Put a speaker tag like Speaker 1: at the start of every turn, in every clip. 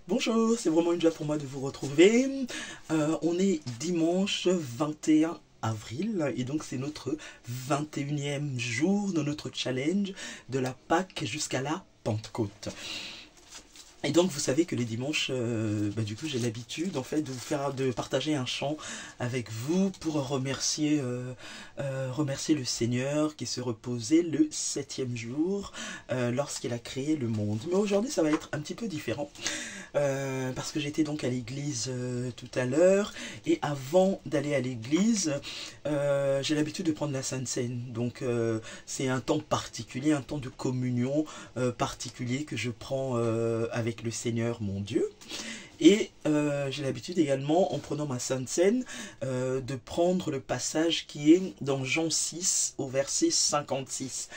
Speaker 1: Bonjour, c'est vraiment une joie pour moi de vous retrouver. On est dimanche 21 avril et donc c'est notre 21e jour de notre challenge de la Pâque jusqu'à la Pentecôte. Et donc vous savez que les dimanches, du coup j'ai l'habitude en fait de partager un chant avec vous pour remercier le Seigneur qui se reposait le 7e jour lorsqu'il a créé le monde. Mais aujourd'hui ça va être un petit peu différent. Parce que j'étais donc à l'église tout à l'heure, et avant d'aller à l'église, j'ai l'habitude de prendre la Sainte Seine. Donc c'est un temps particulier, un temps de communion particulier que je prends avec le Seigneur mon Dieu. Et j'ai l'habitude également, en prenant ma Sainte Seine, de prendre le passage qui est dans Jean 6 au verset 56.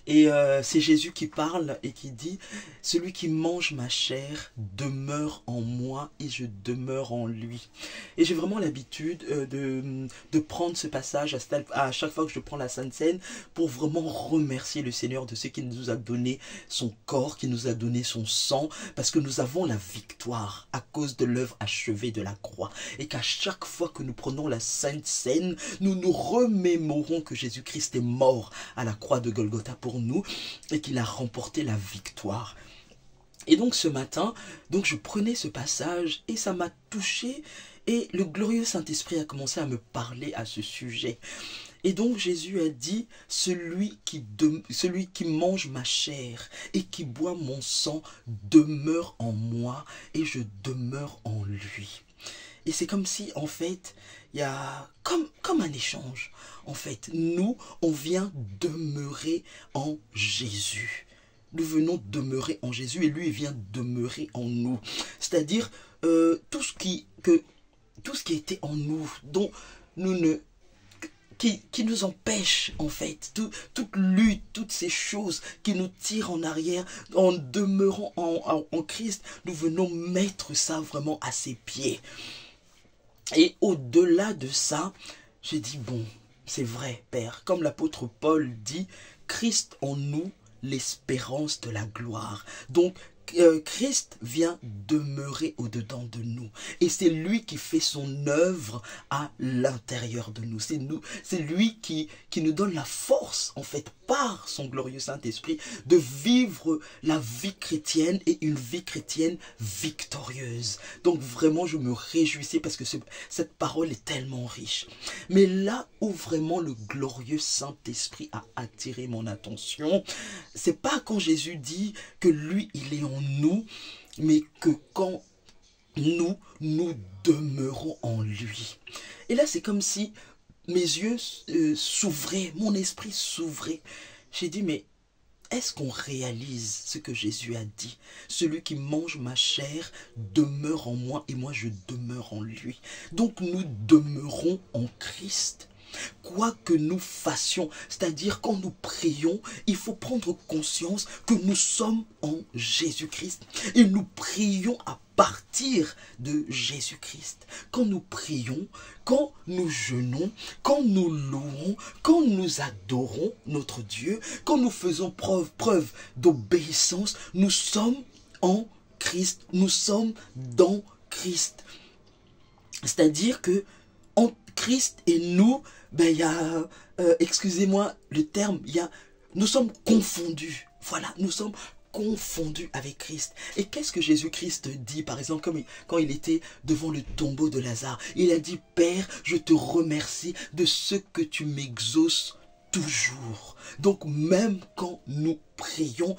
Speaker 1: Et c'est Jésus qui parle et qui dit « Celui qui mange ma chair demeure en moi et je demeure en lui. » Et j'ai vraiment l'habitude de prendre ce passage à chaque fois que je prends la Sainte Seine pour vraiment remercier le Seigneur de ce qu'il nous a donné son corps, qui nous a donné son sang, parce que nous avons la victoire à cause de l'œuvre achevée de la croix. Et qu'à chaque fois que nous prenons la Sainte Seine, nous nous remémorons que Jésus-Christ est mort à la croix de Golgotha pour nous et qu'il a remporté la victoire. Et donc ce matin, je prenais ce passage et ça m'a touché et le glorieux Saint-Esprit a commencé à me parler à ce sujet. Et donc Jésus a dit, celui qui mange ma chair et qui boit mon sang demeure en moi et je demeure en lui. Et c'est comme si, en fait, il y a comme un échange. En fait, nous, on vient demeurer en Jésus. Nous venons demeurer en Jésus et lui, il vient demeurer en nous. C'est-à-dire, tout ce qui était en nous, dont nous ne... Qui nous empêche, en fait, toute lutte, toutes ces choses qui nous tirent en arrière, en demeurant en Christ, nous venons mettre ça vraiment à ses pieds. Et au-delà de ça, j'ai dit, bon, c'est vrai, Père, comme l'apôtre Paul dit, Christ en nous, l'espérance de la gloire. Donc, Christ vient demeurer au-dedans de nous. Et c'est lui qui fait son œuvre à l'intérieur de nous. C'est lui qui nous donne la force, en fait, par son glorieux Saint-Esprit, de vivre la vie chrétienne et une vie chrétienne victorieuse. Donc vraiment, je me réjouissais parce que cette parole est tellement riche. Mais là où vraiment le glorieux Saint-Esprit a attiré mon attention, c'est pas quand Jésus dit que lui, il est en nous, mais que quand nous demeurons en lui. Et là, c'est comme si mes yeux s'ouvraient, mon esprit s'ouvrait. J'ai dit, mais est-ce qu'on réalise ce que Jésus a dit? Celui qui mange ma chair demeure en moi et moi je demeure en lui. Donc nous demeurons en Christ. Quoi que nous fassions, c'est-à-dire quand nous prions, il faut prendre conscience que nous sommes en Jésus-Christ et nous prions à partir de Jésus-Christ. Quand nous prions, quand nous jeûnons, quand nous louons, quand nous adorons notre Dieu, quand nous faisons preuve d'obéissance, nous sommes en Christ, nous sommes dans Christ. C'est-à-dire que en Christ et nous, il y a, excusez-moi le terme, nous sommes confondus. Voilà, nous sommes confondus avec Christ. Et qu'est-ce que Jésus-Christ dit, par exemple, comme quand il était devant le tombeau de Lazare? Il a dit, Père, je te remercie de ce que tu m'exauces toujours. Donc même quand nous prions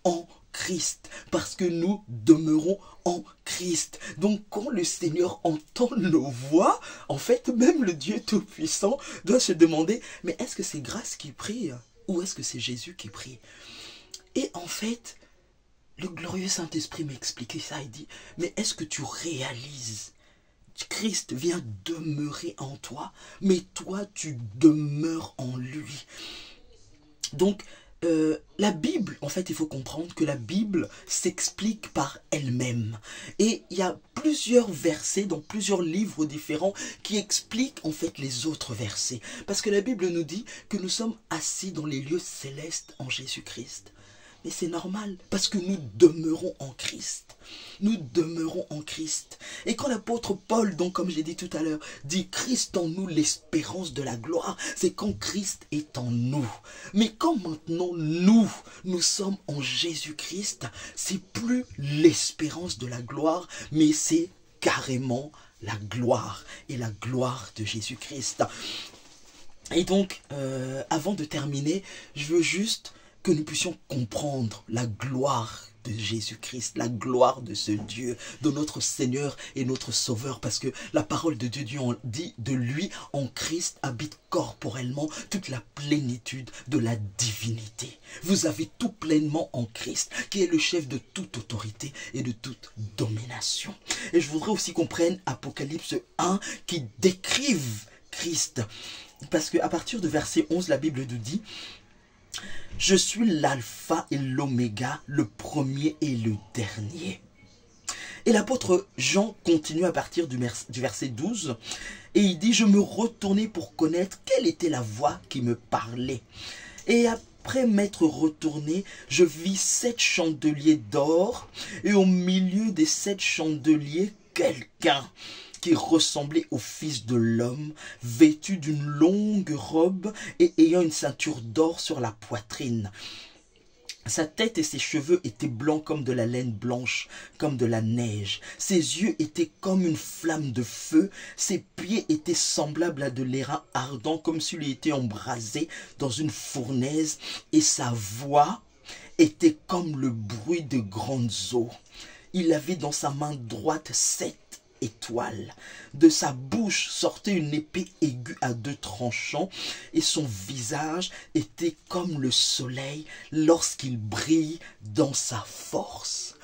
Speaker 1: en Christ, parce que nous demeurons en Christ. Donc quand le Seigneur entend nos voix, en fait, même le Dieu Tout-Puissant doit se demander, mais est-ce que c'est grâce qui prie ou est-ce que c'est Jésus qui prie? Et en fait, le glorieux Saint-Esprit m'a expliqué ça, il dit, mais est-ce que tu réalises? Christ vient demeurer en toi, mais toi tu demeures en lui. Donc, la Bible, en fait, il faut comprendre que la Bible s'explique par elle-même. Et il y a plusieurs versets dans plusieurs livres différents qui expliquent en fait les autres versets. Parce que la Bible nous dit que nous sommes assis dans les lieux célestes en Jésus-Christ. Mais c'est normal, parce que nous demeurons en Christ. Nous demeurons en Christ. Et quand l'apôtre Paul, donc comme j'ai dit tout à l'heure, dit Christ en nous, l'espérance de la gloire, c'est quand Christ est en nous. Mais quand maintenant nous sommes en Jésus-Christ, c'est plus l'espérance de la gloire, mais c'est carrément la gloire et la gloire de Jésus-Christ. Et donc, avant de terminer, je veux juste que nous puissions comprendre la gloire de Jésus-Christ, la gloire de ce Dieu, de notre Seigneur et notre Sauveur, parce que la parole de Dieu dit de lui, en Christ habite corporellement toute la plénitude de la divinité. Vous avez tout pleinement en Christ, qui est le chef de toute autorité et de toute domination. Et je voudrais aussi qu'on prenne Apocalypse 1 qui décrive Christ, parce qu'à partir de verset 11, la Bible nous dit: je suis l'alpha et l'oméga, le premier et le dernier. Et l'apôtre Jean continue à partir du verset 12, et il dit: je me retournai pour connaître quelle était la voix qui me parlait. Et après m'être retourné, je vis 7 chandeliers d'or, et au milieu des 7 chandeliers, quelqu'un qui ressemblait au Fils de l'homme, vêtu d'une longue robe et ayant une ceinture d'or sur la poitrine. Sa tête et ses cheveux étaient blancs comme de la laine blanche, comme de la neige. Ses yeux étaient comme une flamme de feu. Ses pieds étaient semblables à de l'airain ardent, comme s'il était embrasé dans une fournaise. Et sa voix était comme le bruit de grandes eaux. Il avait dans sa main droite 7 étoiles. De sa bouche sortait une épée aiguë à 2 tranchants, et son visage était comme le soleil lorsqu'il brille dans sa force.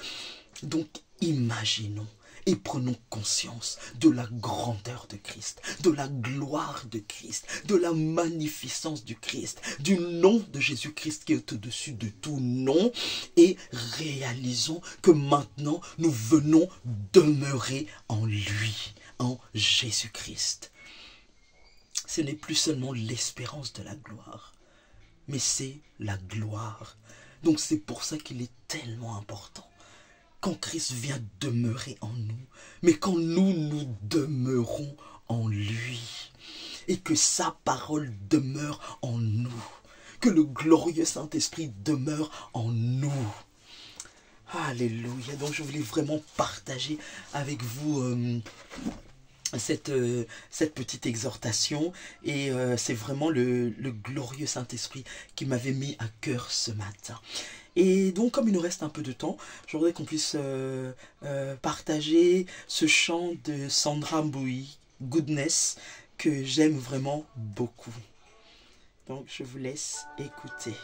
Speaker 1: Donc imaginons et prenons conscience de la grandeur de Christ, de la gloire de Christ, de la magnificence du Christ, du nom de Jésus-Christ qui est au-dessus de tout nom, et réalisons que maintenant nous venons demeurer en lui, en Jésus-Christ. Ce n'est plus seulement l'espérance de la gloire, mais c'est la gloire. Donc c'est pour ça qu'il est tellement important quand Christ vient demeurer en nous, mais quand nous demeurons en lui, et que sa parole demeure en nous, que le glorieux Saint-Esprit demeure en nous. Alléluia. Donc je voulais vraiment partager avec vous cette petite exhortation, et c'est vraiment le glorieux Saint-Esprit qui m'avait mis à cœur ce matin. Et donc, comme il nous reste un peu de temps, je voudrais qu'on puisse partager ce chant de Sandra Mbouy, Goodness, que j'aime vraiment beaucoup. Donc, je vous laisse écouter.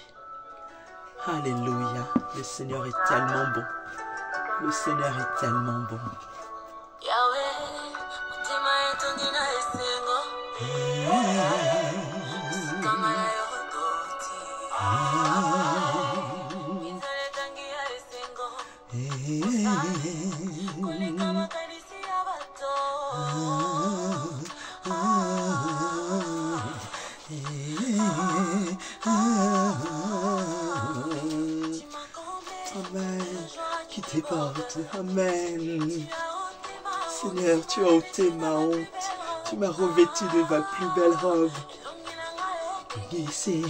Speaker 1: Alléluia, le Seigneur est tellement bon. Le Seigneur est tellement bon. Qui te porte, amen. Seigneur, tu as ôté ma honte, tu m'as revêtu de ma plus belle robe. Ici,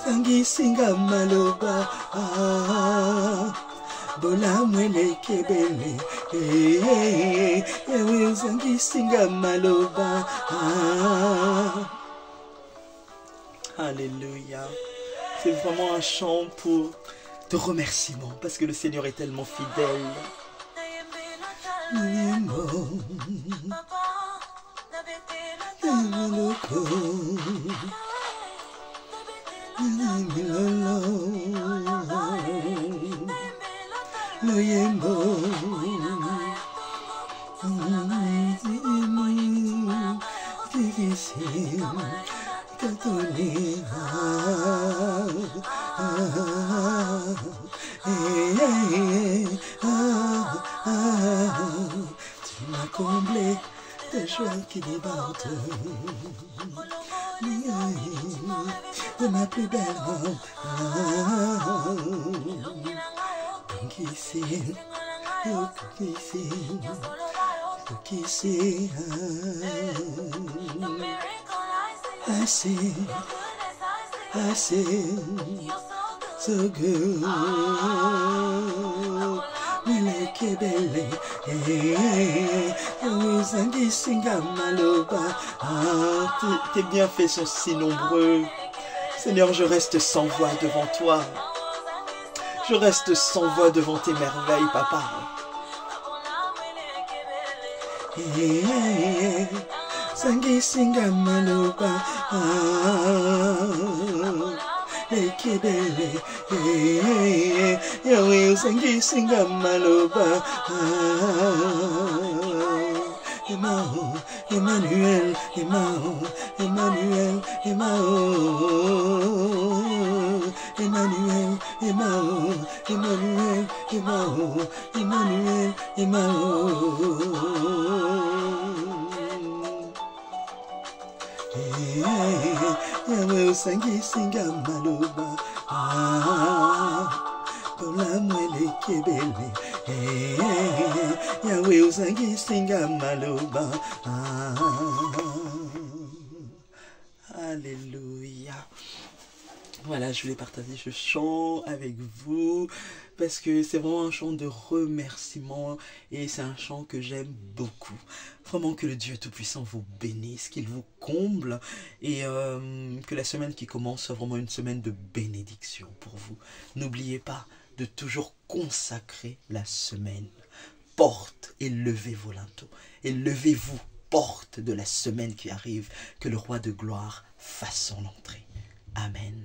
Speaker 1: Sangisinga maloba, bola mwele kebele, ewe sangisinga maloba. Alléluia. C'est vraiment un chant de remerciement, parce que le Seigneur est tellement fidèle. Tu m'as comblé de joie qui déborde. Ma plus belle robe. Qui c'est? Qui c'est? I see, so good. Melekebele, Zangi Singa Maloba. Tes bienfaits sont si nombreux. Seigneur, je reste sans voix devant toi. Je reste sans voix devant tes merveilles, papa. Zangi Singa Maloba. Lekebele, Yahweh, Zangi Singa Maloba. Emao, Emmanuel, Emao, Emmanuel, Emao, Emmanuel, Emao, Emmanuel, Emao, Emmanuel, Emao. Yahweh, Zangi Singa Maloba. Kola mwele kebele. Yahweh, Zangi Singa Maloba. Alléluia. Voilà, je voulais partager ce chant avec vous parce que c'est vraiment un chant de remerciement et c'est un chant que j'aime beaucoup. Vraiment que le Dieu Tout-Puissant vous bénisse, qu'il vous comble et que la semaine qui commence soit vraiment une semaine de bénédiction pour vous. N'oubliez pas de toujours consacrer la semaine. Porte et levez vos linteaux et levez-vous, porte de la semaine qui arrive, que le roi de gloire fasse son entrée. Amen.